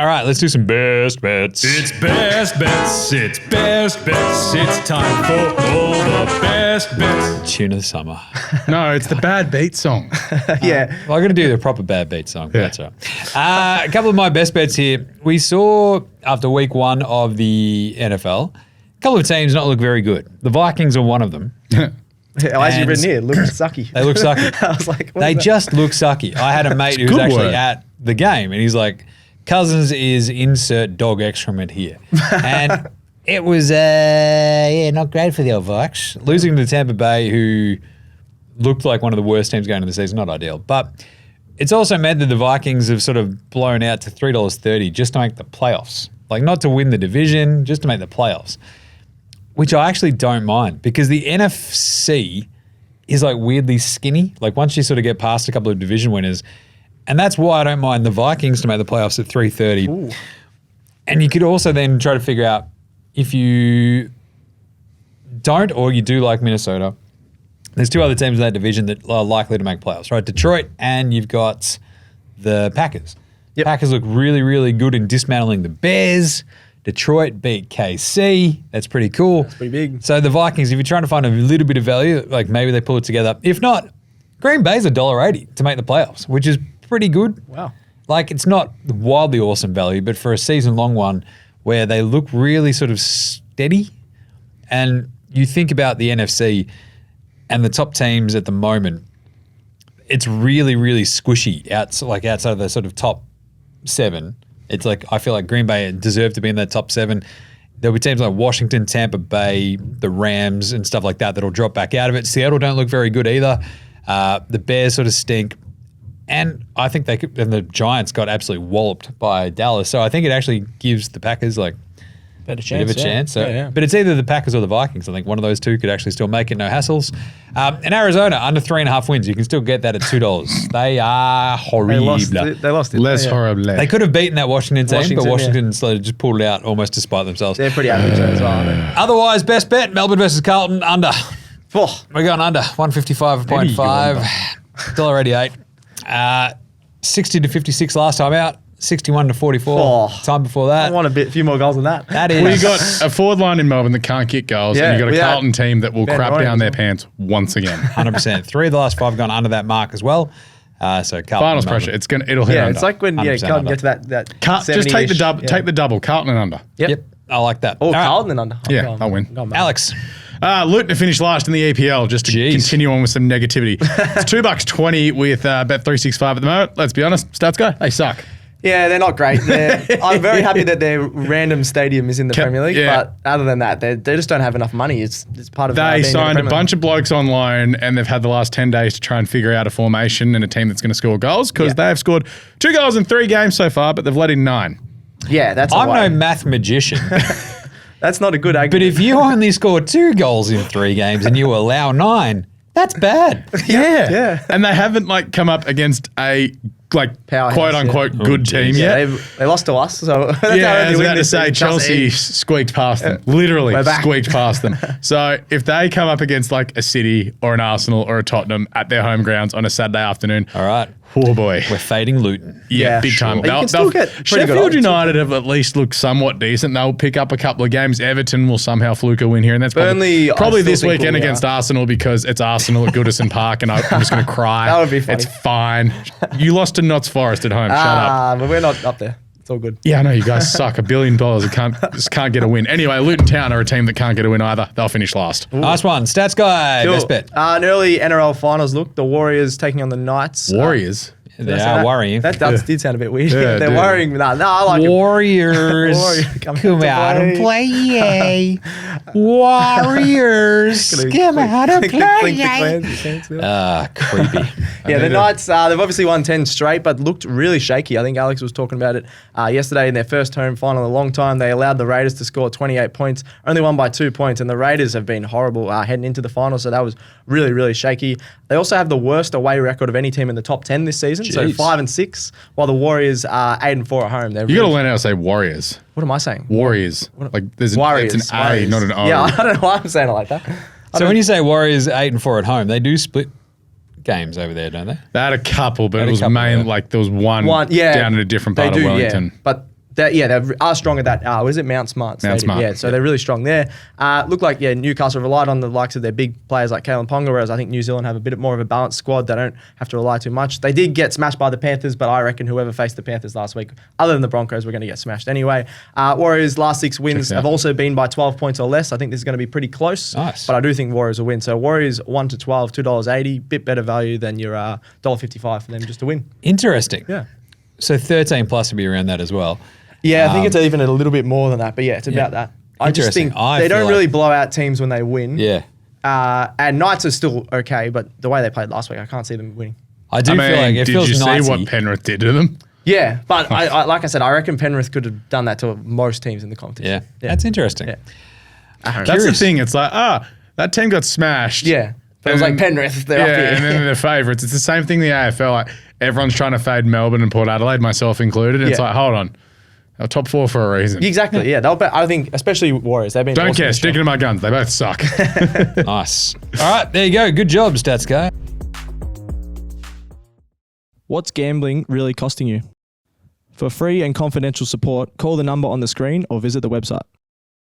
All right, let's do some best bets. It's best bets. It's best bets. It's time for all the best bets. Tune of the summer. No, it's the Bad Beat song. Yeah. Well, I'm going to do the proper bad beat song. But that's all right. A couple of my best bets here. We saw after week 1 of the NFL, a couple of teams not look very good. The Vikings are one of them. As you've written here, look sucky. They look sucky. I was like, They just look sucky. I had a mate who was good actually word. at the game, and he's like, Cousins is insert dog excrement here. And it was, not great for the old Vikes. Losing to Tampa Bay, who looked like one of the worst teams going into the season, not ideal. But it's also meant that the Vikings have sort of blown out to $3.30 just to make the playoffs. Like, not to win the division, just to make the playoffs. Which I actually don't mind, because the NFC is like weirdly skinny. Like, once you sort of get past a couple of division winners, and that's why I don't mind the Vikings to make the playoffs at 3.30. Ooh. And you could also then try to figure out if you don't or you do like Minnesota, there's 2 other teams in that division that are likely to make playoffs, right? Detroit, and you've got the Packers. Yep. Packers look really, really good in dismantling the Bears. Detroit beat KC. That's pretty cool. That's pretty big. So the Vikings, if you're trying to find a little bit of value, like maybe they pull it together. If not, Green Bay's $1.80 to make the playoffs, which is pretty good. Wow. Like, it's not wildly awesome value, but for a season-long one where they look really sort of steady, and you think about the NFC and the top teams at the moment, it's really, really squishy outside of the sort of top 7. It's like, I feel like Green Bay deserve to be in that top 7. There'll be teams like Washington, Tampa Bay, the Rams, and stuff like that that'll drop back out of it. Seattle don't look very good either. The Bears sort of stink. And I think and the Giants got absolutely walloped by Dallas. So I think it actually gives the Packers like Better bit chance. of a chance. So, Yeah. But it's either the Packers or the Vikings. I think one of those two could actually still make it, no hassles. And Arizona, under 3.5 wins. You can still get that at $2. They are horrible. They lost it. Less Yeah. horrible. They could have beaten that Washington team, but Washington, Washington sort of just pulled it out almost despite themselves. They're pretty average as well, aren't they? Otherwise, best bet, Melbourne versus Carlton, under. Oh, We're going under, 155.5, $1.88. 60 to 56 last time out, 61 to 44 Oh. time before I that. want a few more goals than that. That is. Well, you got a forward line in Melbourne that can't kick goals, Yeah, and you got a without Carlton team that will Ben crap Ryan down as their well. pants once again. 100%. 3 of the last 5 have gone under that mark as well. So Carlton. Finals Melbourne. pressure. It'll hit Yeah, under. it's like when 100% Carlton under. get to that Just take the 70-ish. double. Yeah. Take the double. Carlton and under. Yep. I like that. Oh, All right. Carlton and under. Yeah, I'm they'll win. I'm going back. Alex. Luton to finish last in the EPL, just to Jeez. continue on with some negativity. It's $2.20 with Bet365 at the moment. Let's be honest, stats go, they suck. Yeah, they're not great. I'm very happy that their random stadium is in the Premier League, yeah. but other than that, they just don't have enough money. It's part of They being in the signed a Premier bunch of blokes on loan, and they've had the last 10 days to try and figure out a formation and a team that's going to score goals, because Yeah. they have scored 2 goals in 3 games so far, but they've let in 9. League. Yeah, that's I'm a no way. math magician, That's not a good argument. but if you only score 2 goals in 3 games and you allow 9, that's bad. Yeah. And they haven't come up against a Powerhouse, quote unquote good team yeah, yet. they lost to us, so that's how Yeah, they I was win about to this say thing. Chelsea squeaked past them. Literally We're back. squeaked past them. So if they come up against a City or an Arsenal or a Tottenham at their home grounds on a Saturday afternoon, All right. oh boy. We're fading Luton. Yeah, Yeah, big sure. time. But you can still get pretty good Sheffield odds. United have at least looked somewhat decent. They'll pick up a couple of games. Everton will somehow fluke a win here, and that's Burnley, I probably still this think weekend will be against out. Arsenal, because it's Arsenal at Goodison Park, and I'm just going to cry. That would be funny. It's fine. You lost to Notts Forest at home. Shut up. But we're not up there. It's all good. Yeah, I know you guys suck $1 billion and just can't get a win. Anyway, Luton Town are a team that can't get a win either. They'll finish last. Nice one. Stats guy, Cool. best bet. An early NRL finals look. The Warriors taking on the Knights. Warriors. They Did I say are that? worrying. That did sound a bit weird. Yeah, They're dude. worrying. No, I like it. Warriors, Warriors, come out and play, yay. Warriors, come out and Clink the play, yay. clans, you can't see that. Creepy. Yeah, the Knights, they've obviously won 10 straight, but looked really shaky. I think Alex was talking about it yesterday in their first home final in a long time. They allowed the Raiders to score 28 points, only won by 2 points, and the Raiders have been horrible heading into the final, so that was really, really shaky. They also have the worst away record of any team in the top 10 this season, so Jeez. 5-6, while the Warriors are 8-4 at home. They're You got to really- learn how to say Warriors. What am I saying? Warriors. There's Warriors. it's an A, Warriors. not an O. Yeah, I don't know why I'm saying it like that. So when you say Warriors 8-4 at home, they do split games over there, don't they? They had a couple, but Had it a was couple, main yeah. there was one yeah, down in a different they part do, of Wellington. Yeah. But They are strong at that. Was it Mount Smart Stadium? Smart, Yeah, so they're really strong there. Look like Newcastle relied on the likes of their big players like Kalen Ponga, whereas I think New Zealand have a bit more of a balanced squad. They don't have to rely too much. They did get smashed by the Panthers, but I reckon whoever faced the Panthers last week, other than the Broncos, were going to get smashed anyway. Warriors' last 6 wins have also been by 12 points or less. I think this is going to be pretty close. Nice. But I do think Warriors will win. So Warriors 1 to 12, $2.80, bit better value than your $1.55 for them just to win. Interesting. Yeah. So 13 plus would be around that as well. Yeah, I think it's even a little bit more than that, but yeah, it's about that. I just Interesting. think I they feel don't like- really blow out teams when they win. Yeah. And Knights are still okay, but the way they played last week, I can't see them winning. I do feel like it did feels you see nicey. what Penrith did to them? Yeah, but I like I said, I reckon Penrith could have done that to most teams in the competition. Yeah. That's interesting. Yeah. That's the Curious. thing. It's like, that team got smashed. Yeah. But it was And like then- Penrith, they're up here. and then they're favourites. It's the same thing in the AFL. Like everyone's trying to fade Melbourne and Port Adelaide, myself included. And it's Yeah. like, hold on, they're top 4 for a reason. Exactly, yeah. I think, especially Warriors, they've been Don't awesome care. this Sticking year. to my guns. They both suck. Nice. All right, there you go. Good job, Stats Guy. What's gambling really costing you? For free and confidential support, call the number on the screen or visit the website.